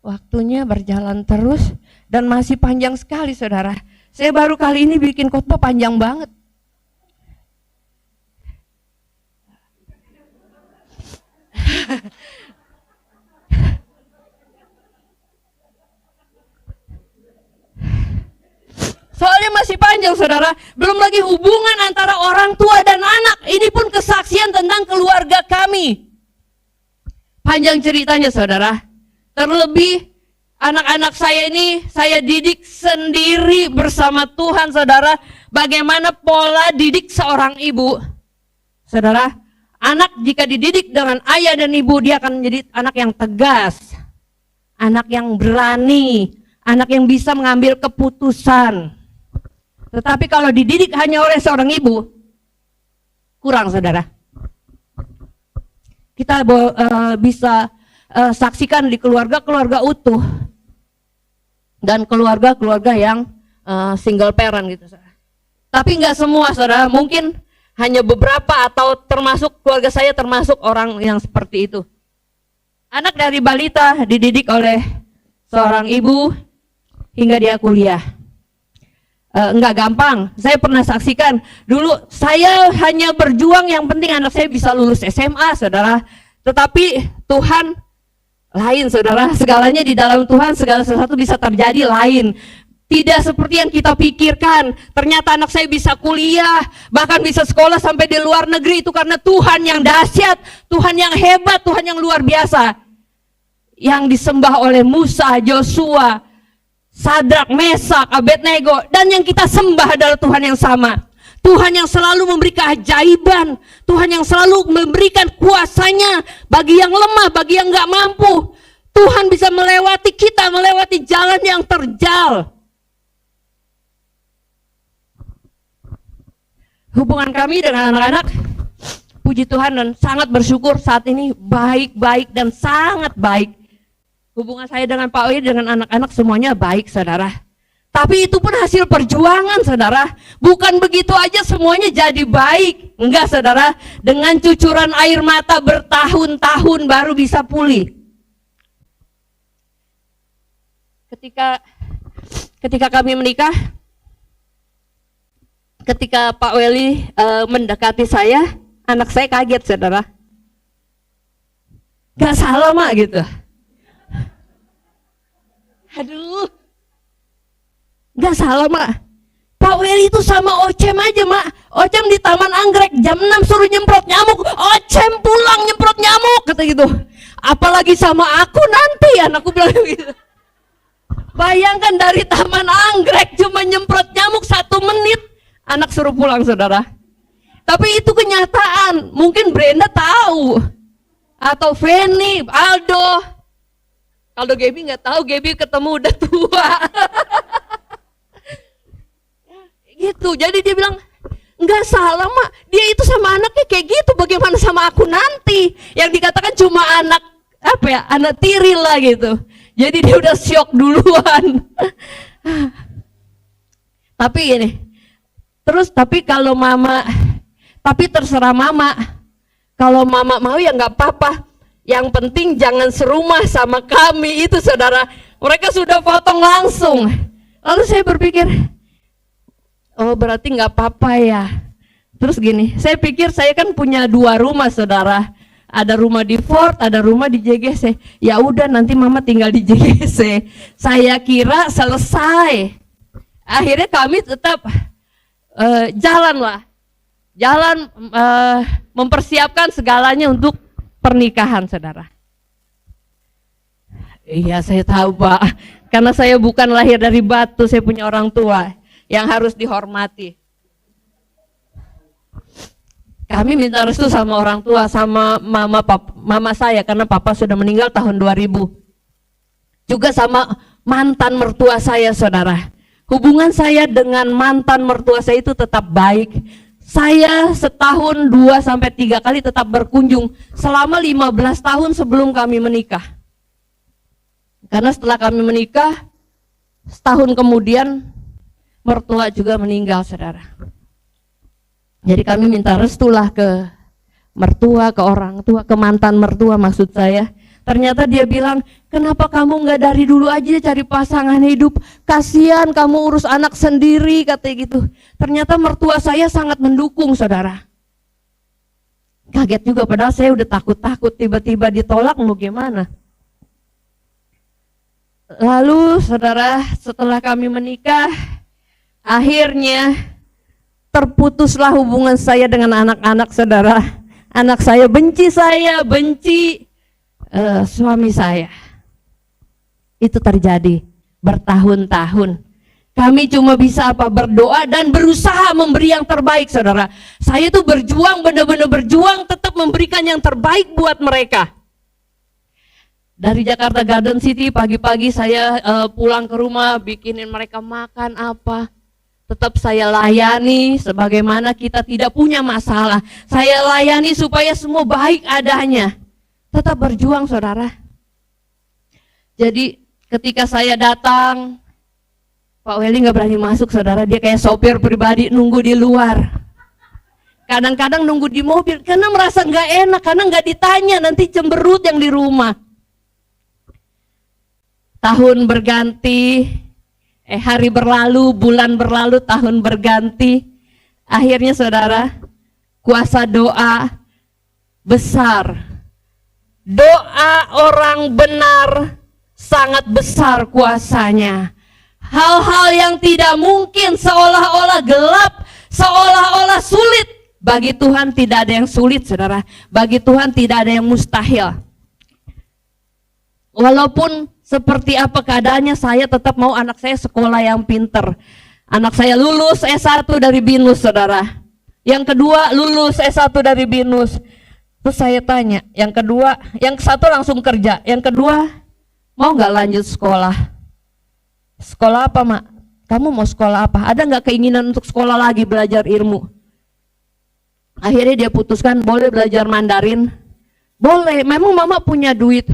Waktunya berjalan terus dan masih panjang sekali saudara. Saya baru kali ini bikin khotbah panjang banget. Soalnya masih panjang saudara. Belum lagi hubungan antara orang tua dan anak. Ini pun kesaksian tentang keluarga kami. Panjang ceritanya saudara. Terlebih anak-anak saya ini saya didik sendiri bersama Tuhan saudara. Bagaimana pola didik seorang ibu. Saudara, anak jika dididik dengan ayah dan ibu, dia akan menjadi anak yang tegas, anak yang berani, anak yang bisa mengambil keputusan. Tetapi kalau dididik hanya oleh seorang ibu, kurang saudara. Kita bisa saksikan di keluarga-keluarga utuh dan keluarga-keluarga yang single parent gitu saudara. Tapi nggak semua saudara, mungkin hanya beberapa atau termasuk keluarga saya termasuk orang yang seperti itu. Anak dari balita dididik oleh seorang ibu hingga dia kuliah. Enggak gampang. Saya pernah saksikan. Dulu saya hanya berjuang yang penting anak saya bisa lulus SMA, saudara. Tetapi Tuhan lain, saudara. Segalanya di dalam Tuhan, segala sesuatu bisa terjadi lain. Tidak seperti yang kita pikirkan. Ternyata anak saya bisa kuliah, bahkan bisa sekolah sampai di luar negeri. Itu karena Tuhan yang dahsyat, Tuhan yang hebat, Tuhan yang luar biasa. Yang disembah oleh Musa, Joshua, Sadrak, Mesak, Abednego. Dan yang kita sembah adalah Tuhan yang sama. Tuhan yang selalu memberi keajaiban. Tuhan yang selalu memberikan kuasanya bagi yang lemah, bagi yang gak mampu. Tuhan bisa melewati kita, melewati jalan yang terjal. Hubungan kami dengan anak-anak, puji Tuhan dan sangat bersyukur saat ini baik-baik dan sangat baik. Hubungan saya dengan Pak Wi, dengan anak-anak semuanya baik saudara. Tapi itu pun hasil perjuangan saudara. Bukan begitu aja semuanya jadi baik. Enggak saudara, dengan cucuran air mata bertahun-tahun baru bisa pulih. Ketika kami menikah, ketika Pak Weli mendekati saya, anak saya kaget saudara. Gak salah mak gitu. Aduh, gak salah mak. Pak Weli itu sama Ocem aja mak. Ocem di Taman Anggrek jam 6 suruh nyemprot nyamuk, Ocem pulang nyemprot nyamuk kata gitu. Apalagi sama aku nanti, anakku bilang gitu. Bayangkan dari Taman Anggrek cuma nyemprot nyamuk 1 menit, anak suruh pulang saudara. Tapi itu kenyataan. Mungkin Brenda tahu, atau Feni, Aldo. Aldo Gaby nggak tahu, Gaby ketemu udah tua. Gitu. Jadi dia bilang nggak salah mak, dia itu sama anaknya kayak gitu, bagaimana sama aku nanti? Yang dikatakan cuma anak apa ya, anak tiri lah gitu. Jadi dia udah syok duluan. Tapi ini terus, tapi kalau mama, tapi terserah mama. Kalau mama mau ya nggak apa-apa. Yang penting jangan serumah sama kami, itu saudara. Mereka sudah potong langsung. Lalu saya berpikir, oh berarti nggak apa-apa ya. Terus gini, saya pikir saya kan punya 2 rumah saudara. Ada rumah di Fort, ada rumah di JGC. Ya udah nanti mama tinggal di JGC. Saya kira selesai. Akhirnya kami tetap jalan lah, jalan mempersiapkan segalanya untuk pernikahan, saudara. Iya, saya tahu, Pak. Karena saya bukan lahir dari batu, saya punya orang tua yang harus dihormati. Kami minta restu sama orang tua, sama mama saya, karena papa sudah meninggal tahun 2000. Juga sama mantan mertua saya, saudara. Hubungan saya dengan mantan mertua saya itu tetap baik. Saya setahun 2-3 kali tetap berkunjung selama 15 tahun sebelum kami menikah. Karena setelah kami menikah, setahun kemudian mertua juga meninggal, saudara. Jadi kami minta restulah ke mertua, ke orang tua, ke mantan mertua maksud saya. Ternyata dia bilang, kenapa kamu nggak dari dulu aja cari pasangan hidup? Kasihan kamu urus anak sendiri, katanya gitu. Ternyata mertua saya sangat mendukung, saudara. Kaget juga, padahal saya udah takut-takut, tiba-tiba ditolak, mau gimana? Lalu, saudara, setelah kami menikah, akhirnya terputuslah hubungan saya dengan anak-anak, saudara. Anak saya, benci suami saya. Itu terjadi bertahun-tahun. Kami cuma bisa berdoa dan berusaha memberi yang terbaik, saudara. Saya tuh berjuang, benar-benar berjuang, tetap memberikan yang terbaik buat mereka. Dari Jakarta Garden City, pagi-pagi saya pulang ke rumah, bikinin mereka makan apa. Tetap saya layani sebagaimana kita tidak punya masalah. Saya layani supaya semua baik adanya. Tetap berjuang, saudara. Jadi ketika saya datang, Pak Welly nggak berani masuk, saudara. Dia kayak sopir pribadi nunggu di luar. Kadang-kadang nunggu di mobil karena merasa nggak enak, karena nggak ditanya, nanti cemberut yang di rumah. Tahun berganti, hari berlalu, bulan berlalu, tahun berganti. Akhirnya, saudara, kuasa doa besar. Doa orang benar sangat besar kuasanya. Hal-hal yang tidak mungkin seolah-olah gelap, seolah-olah sulit. Bagi Tuhan tidak ada yang sulit, saudara. Bagi Tuhan tidak ada yang mustahil. Walaupun seperti apa keadaannya, saya tetap mau anak saya sekolah yang pinter. Anak saya lulus S1 dari BINUS, saudara. Yang kedua lulus S1 dari BINUS. Terus saya tanya, yang kedua, yang satu langsung kerja, yang kedua mau nggak lanjut sekolah? Sekolah apa, Mak? Kamu mau sekolah apa? Ada nggak keinginan untuk sekolah lagi, belajar ilmu? Akhirnya dia putuskan, boleh belajar Mandarin? Boleh, memang Mama punya duit.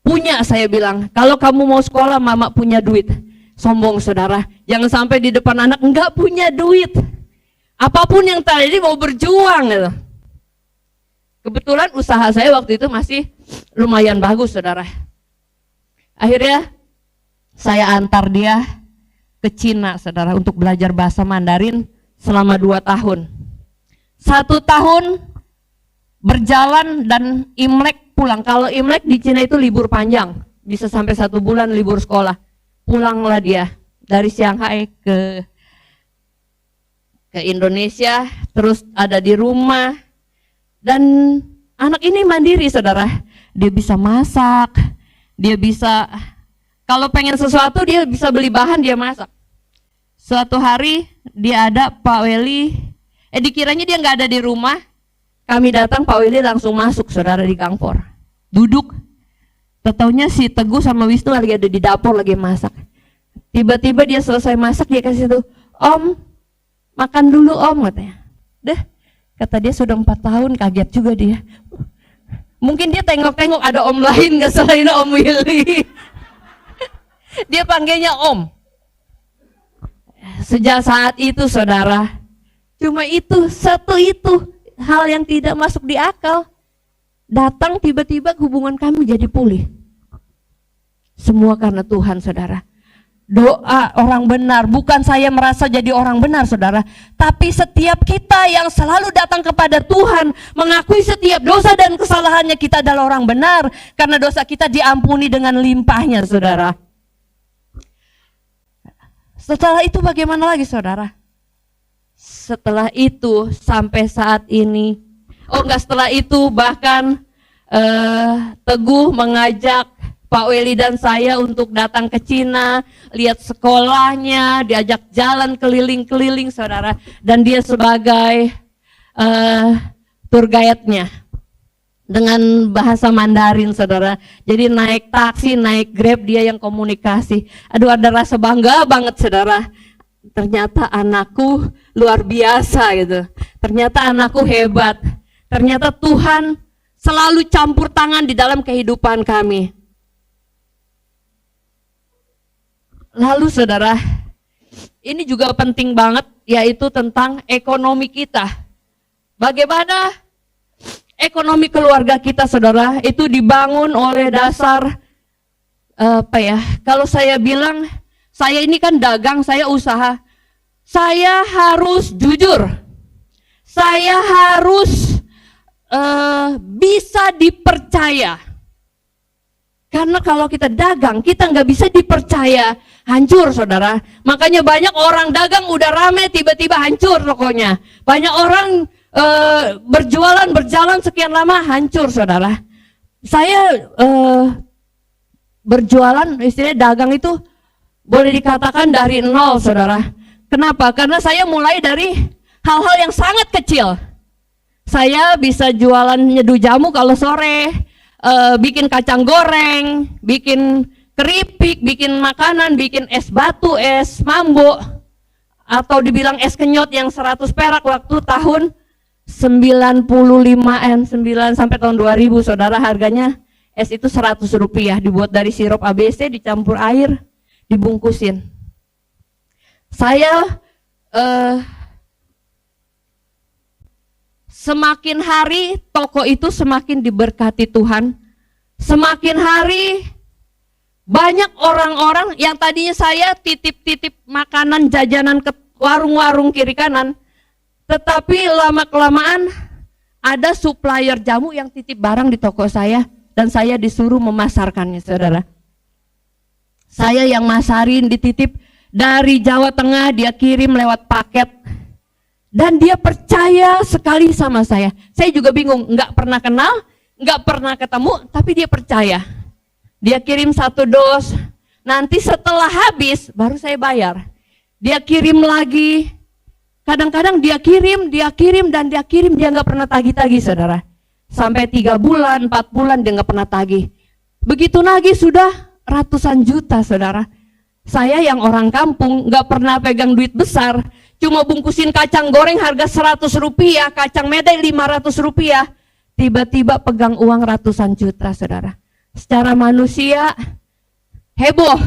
Punya, saya bilang, kalau kamu mau sekolah, Mama punya duit. Sombong, saudara, jangan sampai di depan anak nggak punya duit. Apapun yang terjadi mau berjuang gitu. Kebetulan usaha saya waktu itu masih lumayan bagus, saudara. Akhirnya saya antar dia ke Cina, saudara, untuk belajar bahasa Mandarin selama 2 tahun. 1 tahun berjalan dan Imlek pulang. Kalau Imlek di Cina itu libur panjang, bisa sampai 1 bulan libur sekolah. Pulanglah dia dari Shanghai ke Indonesia, terus ada di rumah. Dan anak ini mandiri, saudara. Dia bisa masak, dia bisa, kalau pengen sesuatu dia bisa beli bahan, dia masak. Suatu hari dia ada, Pak Welly, dikiranya dia nggak ada di rumah. Kami datang, Pak Welly langsung masuk, saudara, di Gangpor. Duduk. Tetaunya si Teguh sama Wisnu lagi ada di dapur lagi masak. Tiba-tiba dia selesai masak, dia kasih tuh, Om, makan dulu Om, katanya. Deh. Kata dia sudah 4 tahun, kaget juga dia. Mungkin dia tengok-tengok ada om lain gak selain Om Willy. Dia panggilnya Om. Sejak saat itu, saudara, cuma itu, satu itu, hal yang tidak masuk di akal. Datang tiba-tiba hubungan kami jadi pulih. Semua karena Tuhan, saudara. Doa orang benar, bukan saya merasa jadi orang benar, saudara, tapi setiap kita yang selalu datang kepada Tuhan, mengakui setiap dosa dan kesalahannya, kita adalah orang benar, karena dosa kita diampuni dengan limpahnya, saudara. Setelah itu bagaimana lagi, saudara? Setelah itu sampai saat ini, Oh enggak, setelah itu bahkan Teguh mengajak Pak Weli dan saya untuk datang ke Cina, lihat sekolahnya, diajak jalan keliling-keliling saudara, dan dia sebagai tour guide-nya dengan bahasa Mandarin saudara. Jadi naik taksi, naik Grab, dia yang komunikasi. Aduh, ada rasa bangga banget saudara. Ternyata anakku luar biasa gitu. Ternyata anakku hebat. Ternyata Tuhan selalu campur tangan di dalam kehidupan kami. Lalu saudara, ini juga penting banget, yaitu tentang ekonomi kita. Bagaimana ekonomi keluarga kita saudara, itu dibangun oleh dasar kalau saya bilang, saya ini kan dagang, saya usaha, saya harus jujur, saya harus bisa dipercaya. Karena kalau kita dagang, kita nggak bisa dipercaya, hancur saudara. Makanya banyak orang dagang udah rame, tiba-tiba hancur tokonya. Banyak orang berjalan sekian lama, hancur saudara. Saya berjualan, istilahnya dagang itu boleh dikatakan dari nol saudara. Kenapa? Karena saya mulai dari hal-hal yang sangat kecil. Saya bisa jualan nyeduh jamu kalau sore, bikin kacang goreng, bikin keripik, bikin makanan, bikin es batu, es mambo, atau dibilang es kenyot yang 100 perak waktu tahun 95 sampai tahun 2000 saudara, harganya es itu 100 rupiah, dibuat dari sirup ABC, dicampur air, dibungkusin. Saya semakin hari toko itu semakin diberkati Tuhan. Semakin hari banyak orang-orang yang tadinya saya titip-titip makanan jajanan ke warung-warung kiri kanan, tetapi lama-kelamaan ada supplier jamu yang titip barang di toko saya dan saya disuruh memasarkannya saudara. Saya yang masarin, dititip dari Jawa Tengah, dia kirim lewat paket. Dan dia percaya sekali sama saya. Saya juga bingung, nggak pernah kenal, nggak pernah ketemu, tapi dia percaya. Dia kirim 1 dos, nanti setelah habis baru saya bayar. Dia kirim lagi, kadang-kadang dia kirim, dan dia kirim, dia nggak pernah tagih-tagih saudara. Sampai 3 bulan, 4 bulan dia nggak pernah tagih. Begitu nagih sudah ratusan juta saudara. Saya yang orang kampung, nggak pernah pegang duit besar, cuma bungkusin kacang goreng harga 100 rupiah, kacang medai 500 rupiah, tiba-tiba pegang uang ratusan juta saudara. Secara manusia heboh,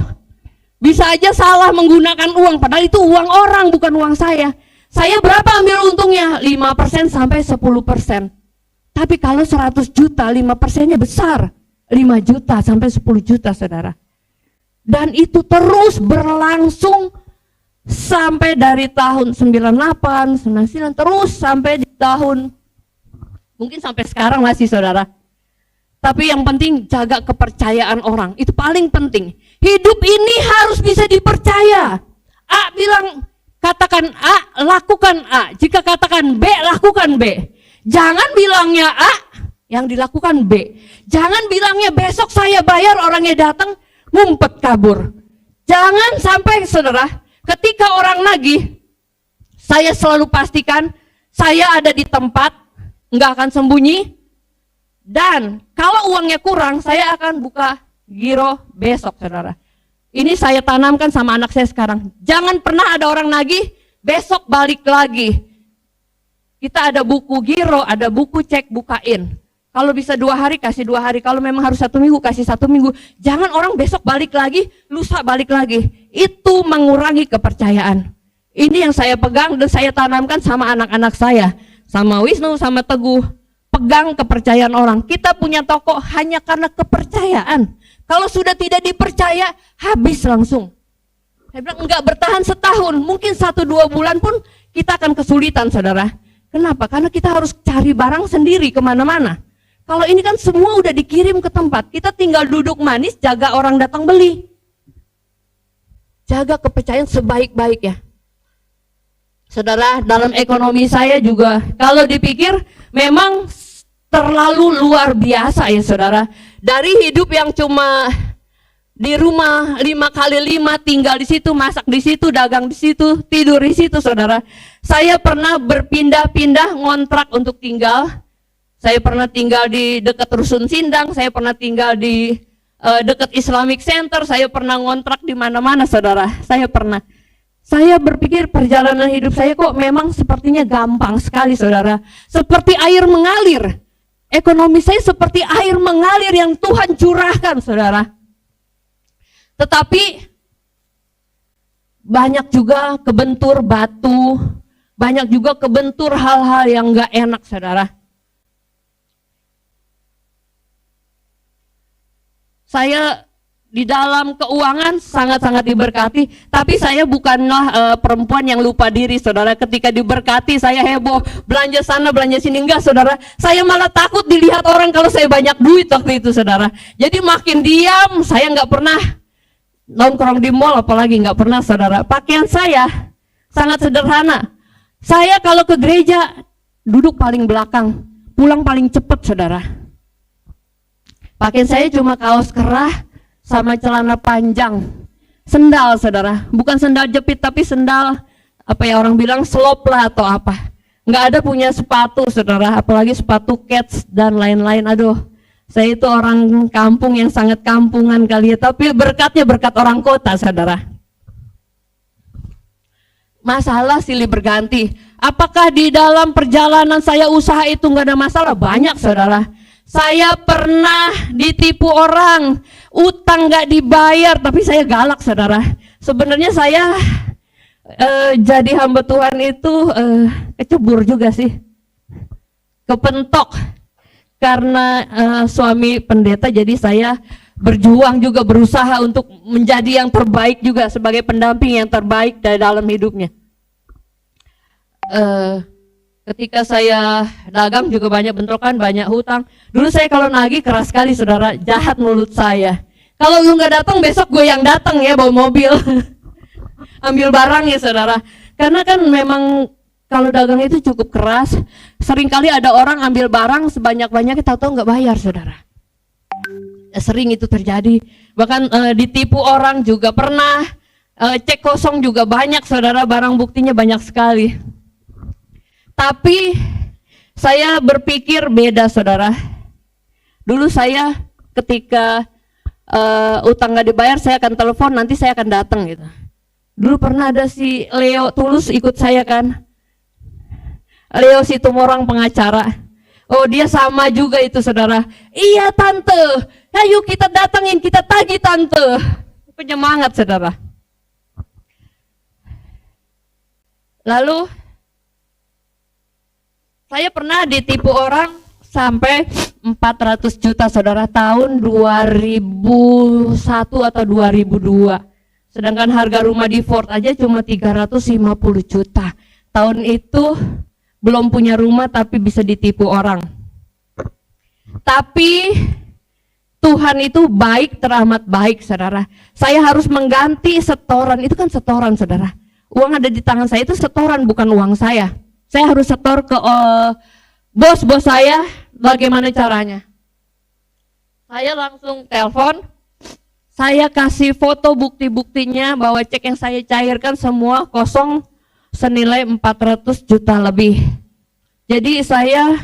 bisa aja salah menggunakan uang, padahal itu uang orang bukan uang saya. Saya berapa ambil untungnya? 5% sampai 10%. Tapi kalau 100 juta, 5%-nya besar, 5 juta sampai 10 juta saudara. Dan itu terus berlangsung sampai dari tahun 98, 99 terus sampai di tahun mungkin sampai sekarang masih saudara. Tapi yang penting jaga kepercayaan orang, itu paling penting. Hidup ini harus bisa dipercaya. A bilang katakan A, lakukan A. Jika katakan B, lakukan B. Jangan bilangnya A, yang dilakukan B. Jangan bilangnya besok saya bayar, orangnya datang ngumpet kabur. Jangan sampai saudara, ketika orang nagih, saya selalu pastikan saya ada di tempat, nggak akan sembunyi. Dan kalau uangnya kurang, saya akan buka giro besok saudara. Ini saya tanamkan sama anak saya sekarang. Jangan pernah ada orang nagih, besok balik lagi. Kita ada buku giro, ada buku cek bukain. Kalau bisa 2 hari, kasih 2 hari. Kalau memang harus 1 minggu, kasih 1 minggu. Jangan orang besok balik lagi, lusa balik lagi. Itu mengurangi kepercayaan. Ini yang saya pegang dan saya tanamkan sama anak-anak saya. Sama Wisnu, sama Teguh. Pegang kepercayaan orang. Kita punya toko hanya karena kepercayaan. Kalau sudah tidak dipercaya, habis langsung. Saya bilang enggak bertahan setahun, mungkin 1-2 bulan pun kita akan kesulitan saudara. Kenapa? Karena kita harus cari barang sendiri kemana-mana. Kalau ini kan semua udah dikirim ke tempat, kita tinggal duduk manis, jaga orang datang beli. Jaga kepercayaan sebaik-baiknya. Saudara, dalam ekonomi saya juga, kalau dipikir memang terlalu luar biasa ya saudara. Dari hidup yang cuma di rumah 5x5, tinggal di situ, masak di situ, dagang di situ, tidur di situ saudara. Saya pernah berpindah-pindah ngontrak untuk tinggal. Saya pernah tinggal di dekat Rusun Sindang, saya pernah tinggal di dekat Islamic Center, saya pernah ngontrak di mana-mana saudara. Saya berpikir perjalanan hidup saya kok memang sepertinya gampang sekali saudara. Seperti air mengalir. Ekonomi saya seperti air mengalir yang Tuhan curahkan saudara. Tetapi banyak juga kebentur batu, banyak juga kebentur hal-hal yang gak enak saudara. Saya di dalam keuangan sangat-sangat diberkati, tapi saya bukanlah perempuan yang lupa diri saudara. Ketika diberkati saya heboh, belanja sana belanja sini, enggak saudara. Saya malah takut dilihat orang kalau saya banyak duit waktu itu saudara. Jadi makin diam, saya nggak pernah nongkrong di mall, apalagi nggak pernah saudara. Pakaian saya sangat sederhana. Saya kalau ke gereja duduk paling belakang, pulang paling cepat saudara. Pakaian saya cuma kaos kerah sama celana panjang, sendal saudara, bukan sendal jepit tapi sendal apa ya orang bilang slop lah atau apa. Nggak ada punya sepatu saudara, apalagi sepatu Keds dan lain-lain. Aduh, saya itu orang kampung yang sangat kampungan kali ya, tapi berkatnya berkat orang kota saudara. Masalah silih berganti. Apakah di dalam perjalanan saya usaha itu nggak ada masalah? Banyak saudara. Saya pernah ditipu orang, utang gak dibayar, tapi saya galak saudara. Sebenarnya saya jadi hamba Tuhan itu kecebur juga sih, kepentok karena suami pendeta. Jadi saya berjuang juga, berusaha untuk menjadi yang terbaik juga sebagai pendamping yang terbaik dari dalam hidupnya. Ketika saya dagang juga banyak bentrokan, banyak hutang. Dulu saya kalau nagih keras sekali saudara, jahat mulut saya. Kalau lu nggak datang, besok gue yang datang ya bawa mobil. Ambil barang ya saudara. Karena kan memang kalau dagang itu cukup keras. Seringkali ada orang ambil barang sebanyak-banyaknya, tahu-tahu nggak bayar saudara. Sering itu terjadi. Bahkan ditipu orang juga pernah. Cek kosong juga banyak saudara, barang buktinya banyak sekali. Tapi saya berpikir beda saudara. Dulu saya ketika utang nggak dibayar, saya akan telepon, nanti saya akan datang gitu. Dulu pernah ada si Leo Tulus ikut saya kan, Leo Situmorang pengacara. Oh dia sama juga itu saudara. Iya tante, ayo kita datangin, kita tagih tante. Penyemangat saudara. Lalu saya pernah ditipu orang sampai 400 juta saudara, tahun 2001 atau 2002. Sedangkan harga rumah di Fort aja cuma 350 juta. Tahun itu belum punya rumah tapi bisa ditipu orang. Tapi Tuhan itu baik, teramat baik saudara. Saya harus mengganti setoran, itu kan setoran saudara. Uang ada di tangan saya itu setoran, bukan uang saya. Saya harus setor ke bos-bos saya. Bagaimana caranya? Saya langsung telepon, saya kasih foto bukti-buktinya bahwa cek yang saya cairkan semua kosong senilai 400 juta lebih. Jadi saya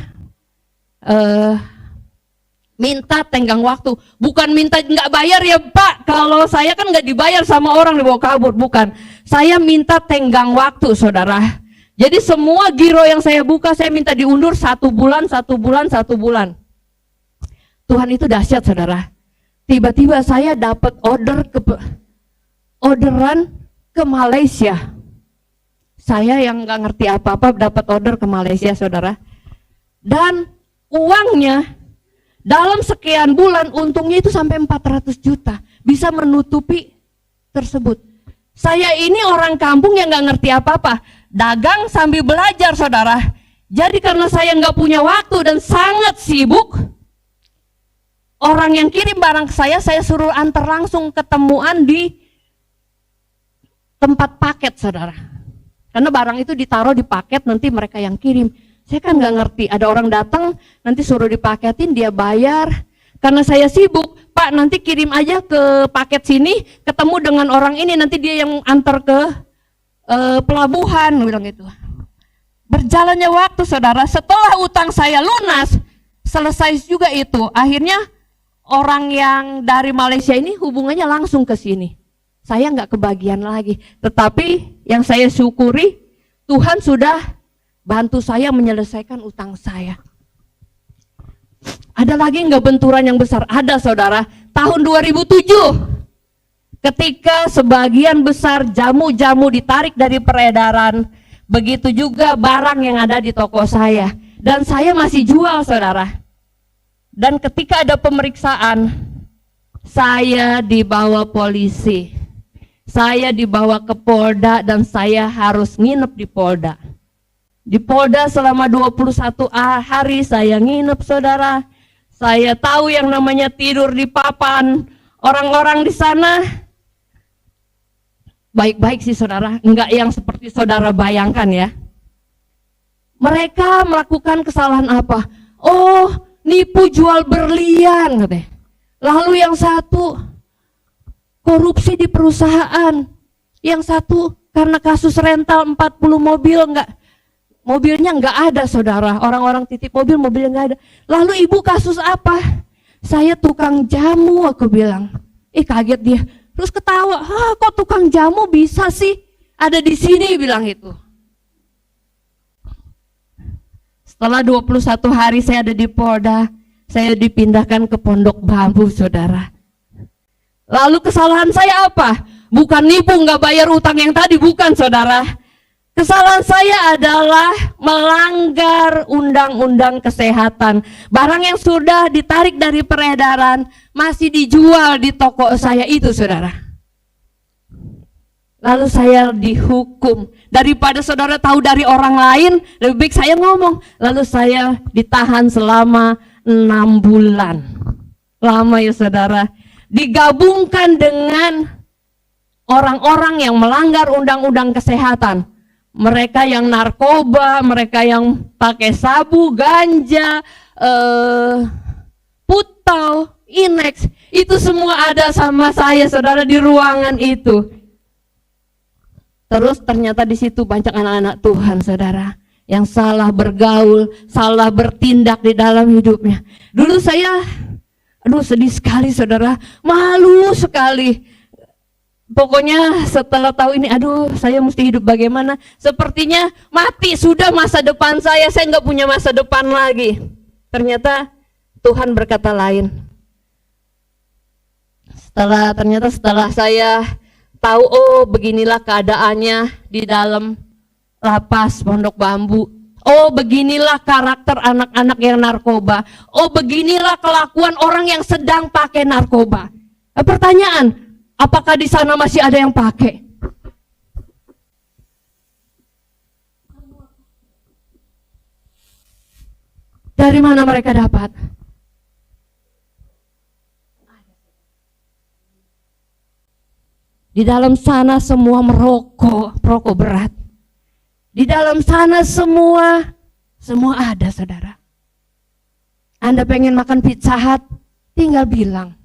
minta tenggang waktu, bukan minta nggak bayar ya Pak. Kalau saya kan nggak dibayar sama orang dibawa kabur, bukan. Saya minta tenggang waktu saudara. Jadi semua giro yang saya buka saya minta diundur 1 bulan, 1 bulan, 1 bulan. Tuhan itu dahsyat saudara. Tiba-tiba saya dapat orderan ke Malaysia. Saya yang nggak ngerti apa-apa dapat order ke Malaysia saudara. Dan uangnya dalam sekian bulan untungnya itu sampai 400 juta. Bisa menutupi tersebut. Saya ini orang kampung yang nggak ngerti apa-apa. Dagang sambil belajar saudara. Jadi karena saya nggak punya waktu dan sangat sibuk, orang yang kirim barang ke saya suruh antar langsung ketemuan di tempat paket saudara. Karena barang itu ditaruh di paket, nanti mereka yang kirim. Saya kan nggak ngerti, ada orang datang, nanti suruh dipaketin, dia bayar. Karena saya sibuk, Pak nanti kirim aja ke paket sini, ketemu dengan orang ini, nanti dia yang antar ke pelabuhan, bilang gitu. Berjalannya waktu saudara, setelah utang saya lunas, selesai juga itu. Akhirnya orang yang dari Malaysia ini hubungannya langsung ke sini. Saya nggak kebagian lagi, tetapi yang saya syukuri Tuhan sudah bantu saya menyelesaikan utang saya. Ada lagi nggak benturan yang besar? Ada saudara, tahun 2007 ketika sebagian besar jamu-jamu ditarik dari peredaran, begitu juga barang yang ada di toko saya, dan saya masih jual saudara. Dan ketika ada pemeriksaan, saya dibawa polisi. Saya dibawa ke Polda dan saya harus nginep di Polda. Di Polda selama 21 hari saya nginep saudara. Saya tahu yang namanya tidur di papan. Orang-orang di sana baik-baik sih saudara, enggak yang seperti saudara bayangkan ya. Mereka melakukan kesalahan apa? Oh, nipu jual berlian katanya. Lalu yang satu korupsi di perusahaan, yang satu karena kasus rental 40 mobil, mobilnya nggak ada saudara, orang-orang titip mobil, mobilnya nggak ada. Lalu ibu kasus apa? Saya tukang jamu, aku bilang. Kaget dia, terus ketawa, kok tukang jamu bisa sih ada di sini, bilang itu. Setelah 21 hari saya ada di Polda, saya dipindahkan ke Pondok Bambu saudara. Lalu kesalahan saya apa? Bukan nipu, nggak bayar utang yang tadi, bukan saudara. Kesalahan saya adalah melanggar undang-undang kesehatan. Barang yang sudah ditarik dari peredaran masih dijual di toko saya itu saudara. Lalu saya dihukum. Daripada saudara tahu dari orang lain, lebih baik saya ngomong. Lalu saya ditahan selama 6 bulan. Lama ya saudara. Digabungkan dengan orang-orang yang melanggar undang-undang kesehatan. Mereka yang narkoba, mereka yang pakai sabu, ganja, putau, inex, itu semua ada sama saya saudara di ruangan itu. Terus ternyata di situ banyak anak-anak Tuhan saudara yang salah bergaul, salah bertindak di dalam hidupnya. Dulu saya sedih sekali saudara, malu sekali. Pokoknya setelah tahu ini, saya mesti hidup bagaimana? Sepertinya mati sudah masa depan saya nggak punya masa depan lagi. Ternyata Tuhan berkata lain. Setelah saya tahu, beginilah keadaannya di dalam lapas Pondok Bambu. Oh, beginilah karakter anak-anak yang narkoba. Oh, beginilah kelakuan orang yang sedang pakai narkoba. Pertanyaan, apakah di sana masih ada yang pakai? Dari mana mereka dapat? Di dalam sana semua merokok berat. Di dalam sana semua ada saudara. Anda pengen makan Pizza Hut, tinggal bilang.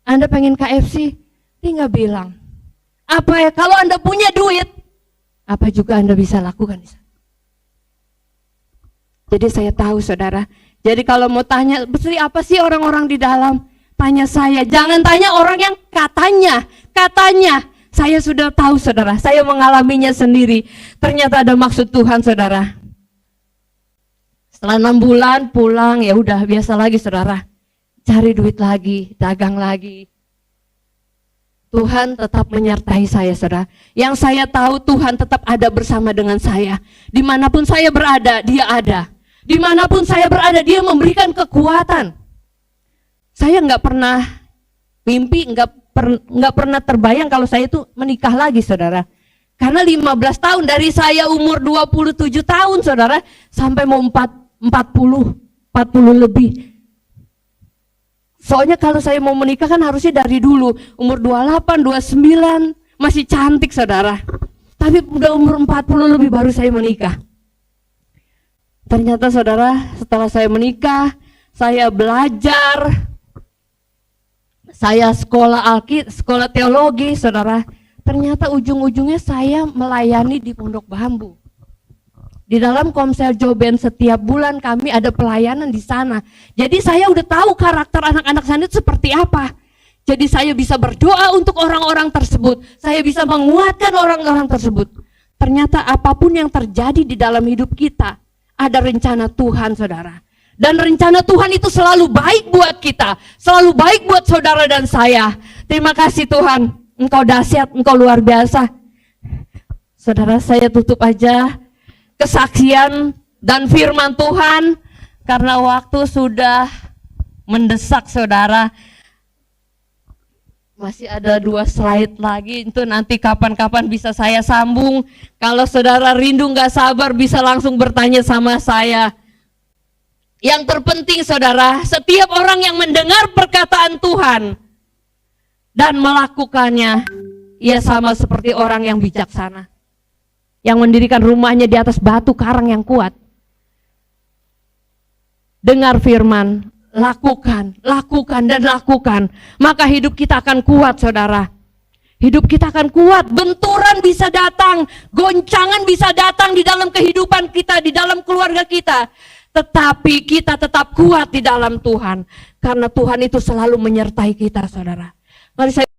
Anda pengen KFC, tinggal bilang. Apa ya, kalau Anda punya duit, apa juga Anda bisa lakukan. Jadi saya tahu saudara. Jadi kalau mau tanya, betul apa sih orang-orang di dalam? Tanya saya, jangan tanya orang yang katanya. Saya sudah tahu saudara, saya mengalaminya sendiri. Ternyata ada maksud Tuhan saudara. Setelah 6 bulan pulang, ya udah biasa lagi saudara. Cari duit lagi, dagang lagi. Tuhan tetap menyertai saya saudara. Yang saya tahu Tuhan tetap ada bersama dengan saya. Dimanapun saya berada, Dia ada. Dimanapun saya berada, Dia memberikan kekuatan. Saya nggak pernah mimpi, nggak pernah terbayang kalau saya itu menikah lagi saudara. Karena 15 tahun dari saya umur 27 tahun saudara sampai mau 40 lebih. Soalnya kalau saya mau menikah kan harusnya dari dulu umur 28, 29 masih cantik saudara. Tapi udah umur 40 lebih baru saya menikah. Ternyata saudara, setelah saya menikah, saya belajar, saya sekolah teologi, saudara. Ternyata ujung-ujungnya saya melayani di Pondok Bambu. Di dalam Komsel Joben setiap bulan kami ada pelayanan di sana. Jadi saya udah tahu karakter anak-anak sana itu seperti apa. Jadi saya bisa berdoa untuk orang-orang tersebut. Saya bisa menguatkan orang-orang tersebut. Ternyata apapun yang terjadi di dalam hidup kita, ada rencana Tuhan, saudara. Dan rencana Tuhan itu selalu baik buat kita. Selalu baik buat saudara dan saya. Terima kasih Tuhan. Engkau dahsyat, engkau luar biasa. Saudara, saya tutup aja kesaksian dan firman Tuhan. Karena waktu sudah mendesak, saudara. Masih ada 2 slide lagi, itu nanti kapan-kapan bisa saya sambung. Kalau saudara rindu gak sabar bisa langsung bertanya sama saya. Yang terpenting saudara, setiap orang yang mendengar perkataan Tuhan dan melakukannya, ia sama seperti orang yang bijaksana, yang mendirikan rumahnya di atas batu karang yang kuat. Dengar firman, lakukan, dan lakukan, maka hidup kita akan kuat, saudara. Hidup kita akan kuat. Benturan bisa datang, goncangan bisa datang di dalam kehidupan kita, di dalam keluarga kita, tetapi kita tetap kuat di dalam Tuhan, karena Tuhan itu selalu menyertai kita, saudara. Mari saya